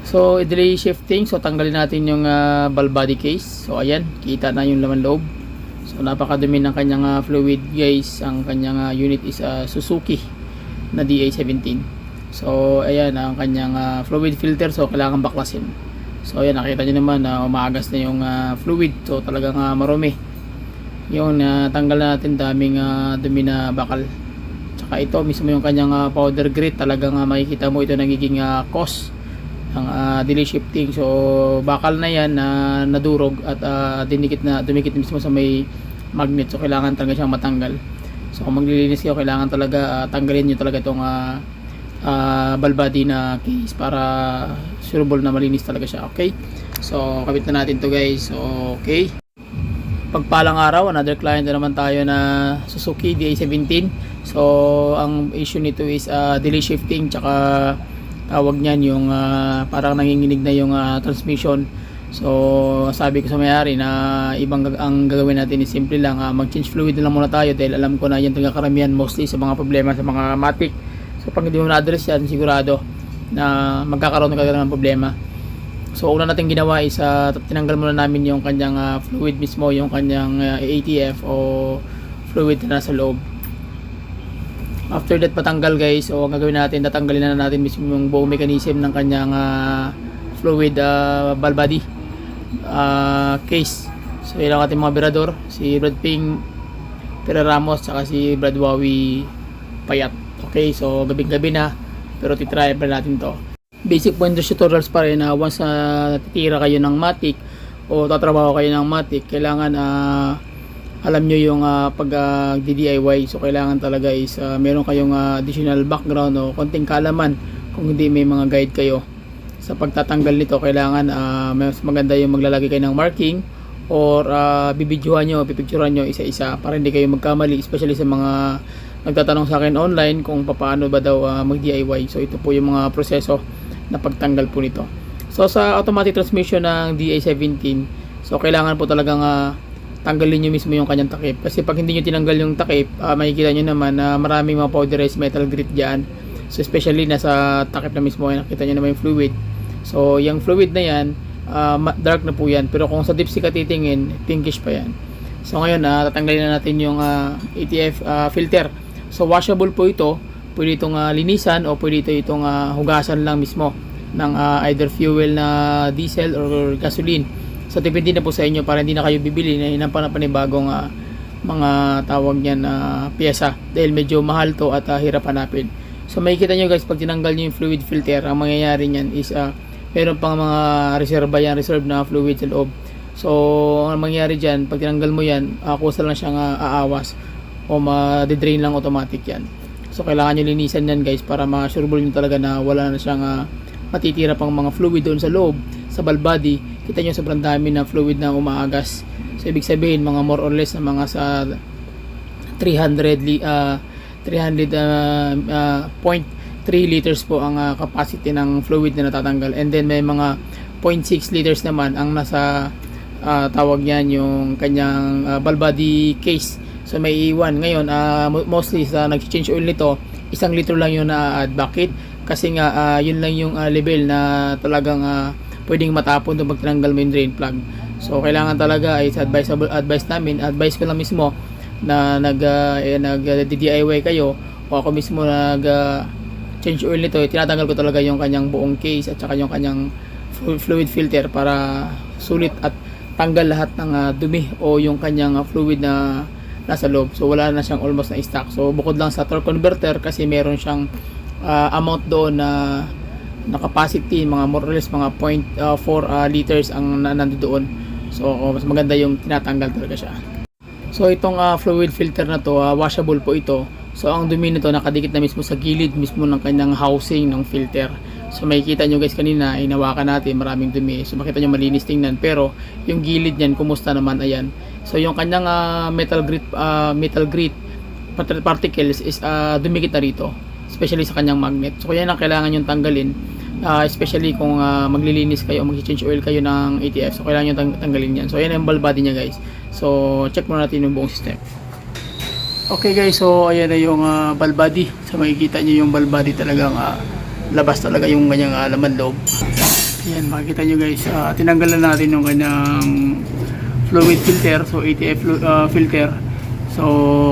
So delay shifting, so tanggalin natin yung valve body case. So ayan, kita na yung laman loob. So napakadumi ng kanyang fluid guys. Ang kanyang unit is Suzuki na DA17. So ayan ang kanyang fluid filter, so kailangan baklasin. So ayan, nakita nyo naman na umaagas na yung fluid, so talagang marumi. Yung tanggal natin daming dumi na bakal. Tsaka ito mismo yung kanyang powder grit, talagang makikita mo ito nagiging cause ng delay shifting. So bakal na yan na nadurog at dumikit mismo sa may magnet, so kailangan talaga siyang matanggal. So kung maglilinis kayo, kailangan talaga tanggalin nyo talaga itong valve body na case para sureable na malinis talaga siya. Okay, so kabit na natin to guys. So okay, pagpalang araw, another client na naman tayo na Suzuki DA17. So ang issue nito is delay shifting, tsaka tawag niyan yung parang nanginginig na yung transmission. So sabi ko sa may-ari na ang gagawin natin is simple lang, mag-change fluid na lang muna tayo, dahil alam ko na yan talaga karamihan mostly sa mga problema sa mga matic. So pag hindi mo na-address yan, sigurado na magkakaroon ng problema. So una natin ginawa is tinanggal muna namin yung kanyang fluid mismo, yung kanyang ATF o fluid na nasa loob. After that patanggal guys, so ang gagawin natin, tatanggalin na natin mismo yung buong mechanism ng kanyang fluid valve body case. So yun ang ating mga birador, si Brad Ping Pera Ramos, saka si Brad Wawi Payat. Okay, so gabing gabi na, pero titry pa natin to. Basic pointers tutorials pa rin. Once natitira kayo ng matic o tatrabaho kayo ng matic, kailangan alam nyo yung pag DIY. So kailangan talaga is meron kayong additional background o konting kaalaman. Kung hindi, may mga guide kayo sa pagtatanggal nito. Kailangan mas maganda yung maglalagay kayo ng marking or bibidyohan nyo, pipicturean nyo isa-isa para hindi kayo magkamali, especially sa mga nagtatanong sa akin online kung paano ba daw mag DIY. So ito po yung mga proseso na pagtanggal po nito. So sa automatic transmission ng DA17, so kailangan po talagang tanggalin nyo mismo yung kanyang takip, kasi pag hindi nyo tinanggal yung takip, makikita nyo naman na maraming mga powderized metal grit dyan. So especially nasa takip na mismo, nakita nyo naman yung fluid. So yung fluid na yan, dark na po yan, pero kung sa deep sea ka titingin, pinkish pa yan. So ngayon tatanggalin na natin yung ATF filter. So washable po ito, pwede itong linisan o pwede itong hugasan lang mismo ng either fuel na diesel or gasoline. So depende na po sa inyo, para hindi na kayo bibili na hinampan na panibagong mga tawag niyan piyesa, dahil medyo mahal to at hirap hanapin. So makikita nyo guys, pag tinanggal nyo yung fluid filter, ang mangyayari niyan is meron pang mga reserve na fluid sa loob. So ang mangyayari dyan, pag tinanggal mo yan, kusa lang siyang aawas o ma-drain lang automatic yan. So kailangan nyo linisan yan guys, para ma-sureable nyo talaga na wala na siyang matitira pang mga fluid doon sa loob, sa valve body. Kita nyo sobrang dami na fluid na umaagas. So ibig sabihin mga more or less na mga sa 300.3 liters po ang capacity ng fluid na natatanggal. And then may mga 0.6 liters naman ang nasa tawag yan yung kanyang valve body case. So may iwan. Ngayon mostly sa nag-change oil nito, 1 litro lang yung na-add. Bakit? Kasi nga yun lang yung level na talagang pwedeng matapon doon pag tinanggal mo yung drain plug. So kailangan talaga ay advice ko lang mismo na nag-DIY kayo, o ako mismo change oil nito, tinatanggal ko talaga yung kanyang buong case at saka yung kanyang fluid filter para sulit at tanggal lahat ng dumi o yung kanyang fluid na nasa loob. So wala na siyang almost na stock. So bukod lang sa torque converter, kasi meron siyang amount doon na capacity, mga more or less mga 0.4 liters ang nandoon. So mas maganda yung tinatanggal talaga siya. So itong fluid filter na to, washable po ito. So ang dumi nito nakadikit na mismo sa gilid mismo ng kanyang housing ng filter. So makikita nyo guys, kanina inawakan natin, maraming dumi. So makita nyo malinis tingnan, pero yung gilid niyan kumusta naman, ayan. So yung kanyang metal grit particles is dumikit na rito, especially sa kanyang magnet. So yan ang kailangan yung tanggalin, especially kung maglilinis kayo o mag-change oil kayo ng ATF. So kailangan yung tanggalin yan. So yan ang valve body niya guys. So check muna natin yung buong system. Okay guys, so ayan na yung valve body. So makikita nyo yung valve body talagang labas talaga yung kanyang laman loob. Ayan, makikita nyo guys, tinanggalan natin yung kanyang fluid filter, so ATF filter. So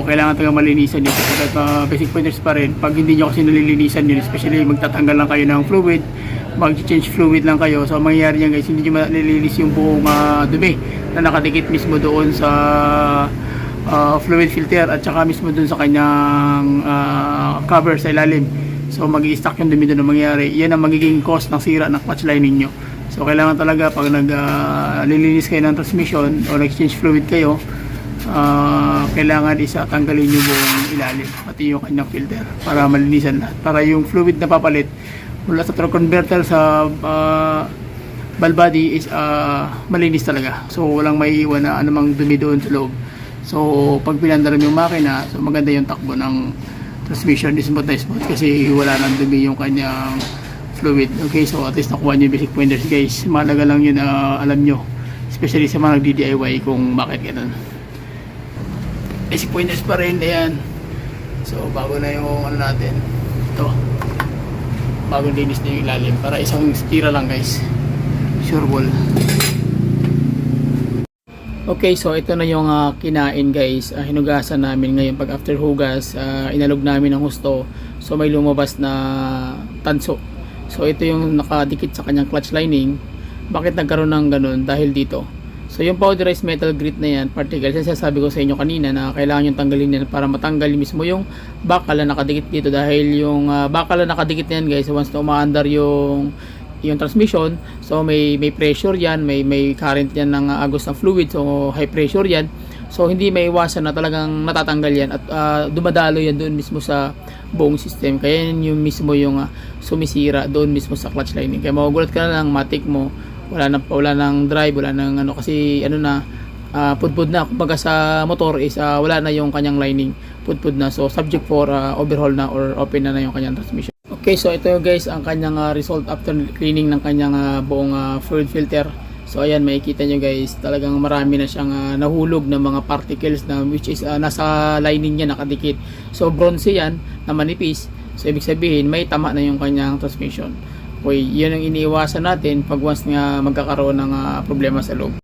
kailangan talaga malinisan yun kasi basic pointers pa rin. Pag hindi nyo kasi nalilinisan yun, especially magtatanggal lang kayo ng fluid, mag-change fluid lang kayo, so mangyayari yan guys, hindi nyo malilinis yung buong dumi na nakadikit mismo doon sa fluid filter at saka mismo doon sa kanyang cover sa ilalim. So mag-i-stack yung dumi doon na mangyayari. Yan ang magiging cause ng sira ng clutch lining nyo. So kailangan talaga pag naglilinis kayo ng transmission o nag-change fluid kayo, kailangan tanggalin yung buong ilalim pati yung kanyang filter para malinisan lahat, para yung fluid na papalit mula sa torque converter sa ball body is malinis talaga. So walang maiiwan na anumang dumi doon sa loob. So pag pinandaran yung makina, so maganda yung takbo ng transmission, smooth na smooth kasi wala nang dumi yung kanyang fluid. Okay, so at least nakuha nyo yung basic pointers guys. Mahalaga lang yun alam nyo, especially sa mga nagdi-DIY kung bakit ganun. Basic pointers pa rin, ayan. So bago na yung ano natin, ito bagong linis na yung ilalim para isang tira lang guys, sure ball. Okay, so ito na yung kinain guys, hinugasan namin ngayon. Pag after hugas, inalog namin ng husto, so may lumabas na tanso. So ito yung nakadikit sa kanyang clutch lining. Bakit nagkaroon ng ganun? Dahil dito. So yung powderized metal grit na yan, particles, yan sabi ko sa inyo kanina na kailangan yung tanggalin yan para matanggal mismo yung bakal na nakadikit dito. Dahil yung bakal na nakadikit na yan guys, once na umaandar yung transmission, so may pressure yan, may current yan ng agos ng fluid, so high pressure yan, so hindi may iwasan na talagang natatanggal yan at dumadalo yan doon mismo sa buong system. Kaya yan yung mismo yung sumisira doon mismo sa clutch lining. Kaya magugulat ka na lang, matik mo wala nang drive, wala nang ano, kasi ano na, pudpud na kumbaga sa motor is wala na yung kanyang lining, pudpud na, so subject for overhaul na or open na yung kanyang transmission. Okay, so ito guys ang kanyang result after cleaning ng kanyang buong fluid filter. So ayan, makikita nyo guys, talagang marami na siyang nahulog ng mga particles na which is nasa lining niya nakadikit. So bronze yan na manipis, so ibig sabihin may tama na yung kanyang transmission. Okay, yun ang iniiwasan natin pag once nga magkakaroon ng problema sa loob.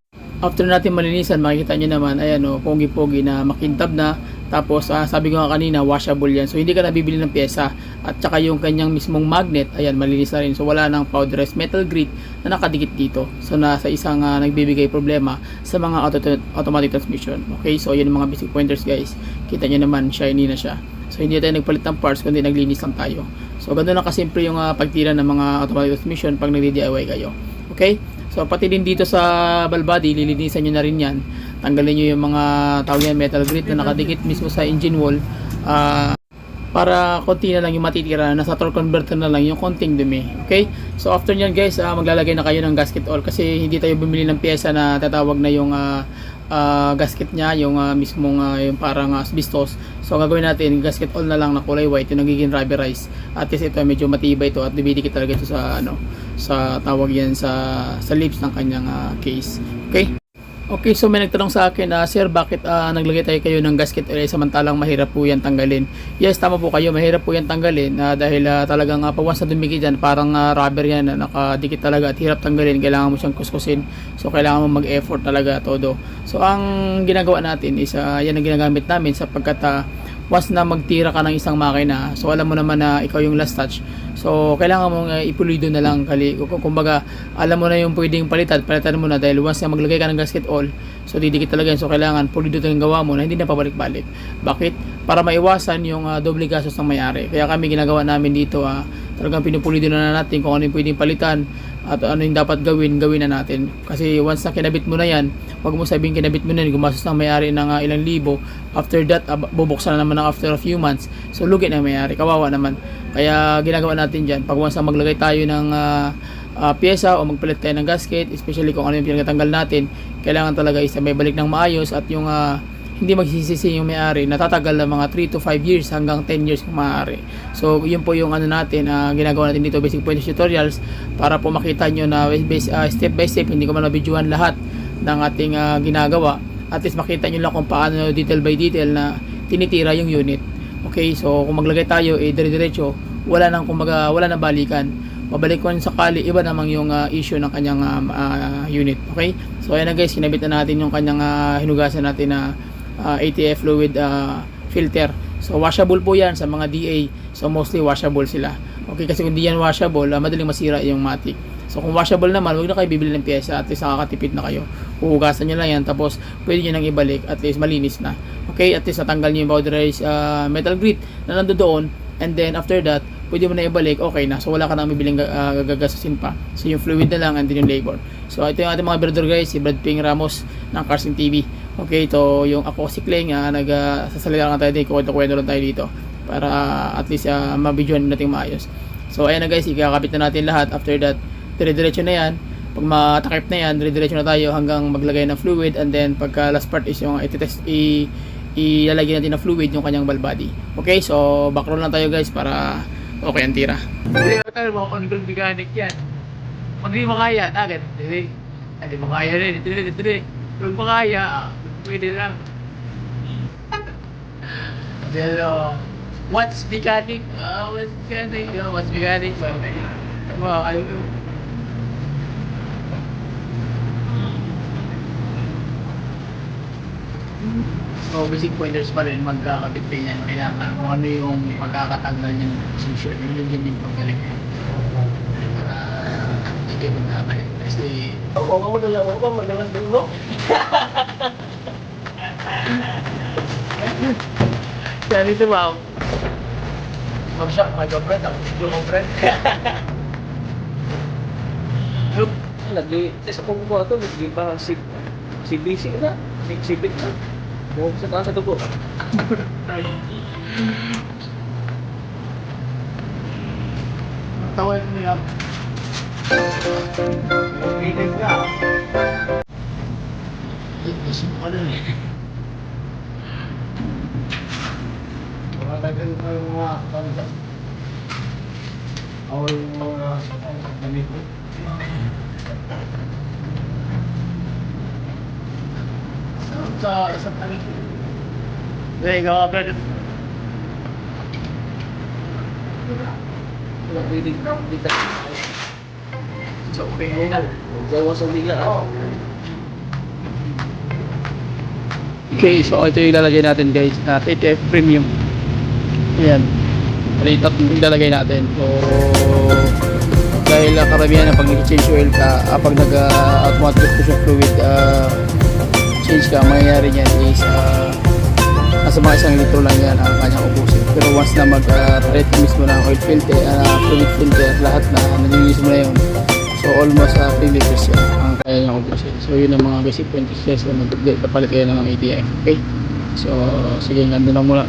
After natin malinisan, makikita nyo naman, ayan o, pogi-pogi na makintab na. Tapos sabi ko nga kanina, washable yan. So hindi ka nabibili ng pyesa. At saka yung kanyang mismong magnet, ayan, malinis na rin. So wala nang powderized metal grit na nakadikit dito. So nasa isang nagbibigay problema sa mga automatic transmission. Okay, so yun yung mga basic pointers guys. Kita nyo naman, shiny na siya. So hindi tayo nagpalit ng parts, kundi naglinis lang tayo. So ganoon lang kasimple yung pagtira ng mga automatic transmission pag nagdi-DIY kayo. Okay? So pati din dito sa ball body, lilinisan nyo na rin yan. Tanggalin nyo yung mga tawag yan, metal grit na nakadikit mismo sa engine wall, para konti na lang yung matitira, nasa torque converter na lang yung konting dumi. Okay? So after nyan guys, maglalagay na kayo ng gasket oil kasi hindi tayo bumili ng pyesa na tatawag na yung gasket nya, yung mismong yung parang asbestos. So ang gagawin natin, gasket oil na lang na kulay white, yung nagiging rubberized. At least ito medyo matibay ito at dumidikit talaga ito sa sa tawag yan sa lips ng kanyang case. Okay? Okay, so may nagtanong sa akin, sir, bakit naglagay kayo ng gasket oil samantalang mahirap po yan tanggalin? Yes, tama po kayo, mahirap po yan tanggalin dahil talagang pag once na dumikit yan, parang rubber yan na nakadikit talaga at hirap tanggalin, kailangan mo siyang kuskusin. So kailangan mo mag-effort talaga todo. So ang ginagawa natin is yan ang ginagamit namin sapagkat once na magtira ka ng isang makina, so alam mo naman na ikaw yung last touch. So kailangan mong ipulido na lang kumbaga alam mo na yung pwedeng palitan mo na dahil once na maglagay ka ng gasket oil, so didikit talaga yan. So kailangan pulido talagang gawa mo na hindi na pabalik-balik. Bakit? Para maiwasan yung doble gastos ng may-ari. Kaya kami ginagawa namin dito, talagang pinupulido na natin kung ano yung pwedeng palitan at ano yung dapat gawin na natin. Kasi once na kinabit mo na yan, wag mo sabihin kinabit mo na yan, gumastos ng may-ari ng ilang libo. After that, bubuksan na naman after a few months. So lugi na may-ari, kawawa naman. Kaya ginagawa natin dyan, pag once na maglagay tayo ng pyesa o magpalit tayo ng gasket, especially kung ano yung pinagtanggal natin, kailangan talaga isa may balik ng maayos at yung hindi magsisisi yung may-ari, natatagal na mga 3 to 5 years hanggang 10 years kung maaari. So yun po yung ano natin, ginagawa natin dito, basic pointers tutorials, para po makita nyo na step by step, hindi ko man mabidyohan lahat ng ating ginagawa. At least makita nyo lang kung paano detail by detail na tinitira yung unit. Okay, so kung maglagay tayo dire-diretso, wala nang balikan. mabalik ko sakali, iba namang yung issue ng kanyang unit. Okay, so ayan na guys, kinabit na natin yung kanyang hinugasan natin na ATF fluid filter. So washable po yan sa mga DA, so mostly washable sila. Okay, kasi kung di yan washable, madaling masira yung matic. So kung washable naman, huwag na kayo bibili ng pyesa, at least nakakatipid na kayo. Huhugasan nyo lang yan, tapos pwede nyo nang ibalik, at least malinis na. Okay, at least natanggal nyo yung powderized metal grit na nando doon, and then after that, pwede mo na ibalik, okay na. So wala ka nang bibiling gagasasin pa. So yung fluid na lang, and then yung labor. So ito yung ating mga brother guys, si Brad Ping Ramos ng Carson TV. Okay, ito yung ako si Kleng, nagsasalita lang tayo dito, kwento-kwento lang tayo dito, para at least mabidyoan natin maayos. So ayan na guys, ikakapit na natin lahat. After that, dire-diretso na yan. Pag matakip na yan, dire-diretso na tayo hanggang maglagay ng fluid, and then pagka last part is yung ilalagay natin ng fluid yung kanyang valve body. Okay, so backroll lang tayo guys para okay ang tira. Hindi ako tayo mga control mechanic yan. Pag di makaya, agad. Hindi makaya rin. Pag makaya, pwede lang. Pero, what's mechanic? What's mechanic? What's mechanic? Well, so basic pointers pa rin magkakabit din yan. Kailangan kung ano yung pagkakatanggal niya ng position, yun yung paggaling niya. Para hindi kayo magkakalit. Kasi ako na lang ako, magalang dulo. Kaya dito ma'am, mag-shop, mag-bread, ako yung bread. Lagi, sa pagkukuha ito, lagi pa CBC na, CBC na. Buong sa taas sa dugo. Tawag mo yan. Pinig ka. Gusto mo ka na eh. Makatagal pa yung mga kanta. Ako yung mga gamit ko. Sa talit. There you go, brother. Pinig na, dito. So, okay na. Gawa sa liga. Okay, so ito yung ilalagay natin guys, TTF Premium. Ayan. Rate up yung ilalagay natin. So, dahil karamihan na pag nag-change oil ka, pag nag-automatic expression fluid change ka, mangyayari niyan is nasa mga 1 litro lang yan ang kanyang ubusin. Pero once na mag-treat mismo ng oil filter, fluid filter, lahat na nalilinis mo na yun. So almost 3 liters yan ang kaya niyang ubusin. So yun ang mga basic pointers kung nagpapalit kayo ng ATF. Okay? So sige, ganda lang muna.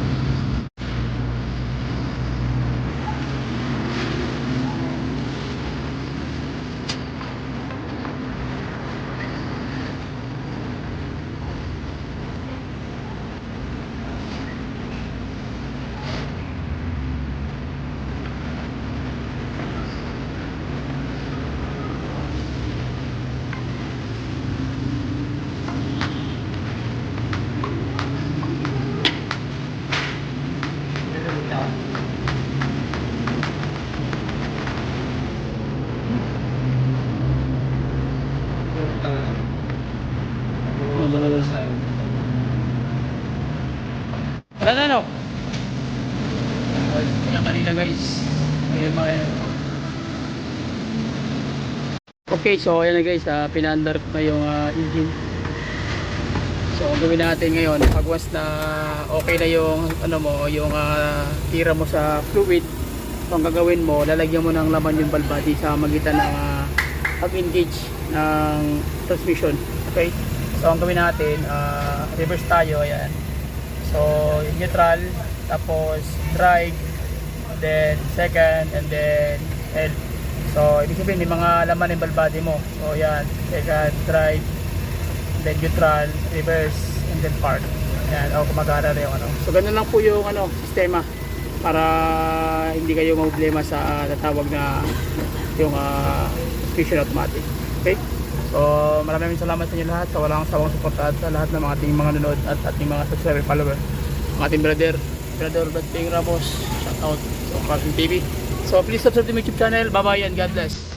Ano? Kaya kanina guys. Okay, so ayan na guys, pinaandar ko na yung engine. So ang gawin natin ngayon, pag once na okay na yung ano mo, yung tira mo sa fluid, so ang gagawin mo, lalagyan mo ng laman yung valve body sa magitan ng pag-engage ng transmission. Okay? So ang gawin natin, reverse tayo, ayan. So neutral, tapos drive, then second, and then L. So ibig sabihin may mga laman yung valve body mo. So yan, second, drive, then neutral, reverse, and then park. Yan, o kumagana na yung ano. So ganun lang po yung ano, sistema para hindi kayo problema sa tatawag na yung transmission automatic. Okay? So maraming salamat sa inyo lahat sa walang sawang suporta at sa lahat ng mga ating mga nanood at ating mga subscriber follower. Ang ating brother Brad Ping Ramos, shout out sa Carson TV. So So please subscribe to my YouTube channel. Bye bye and God bless.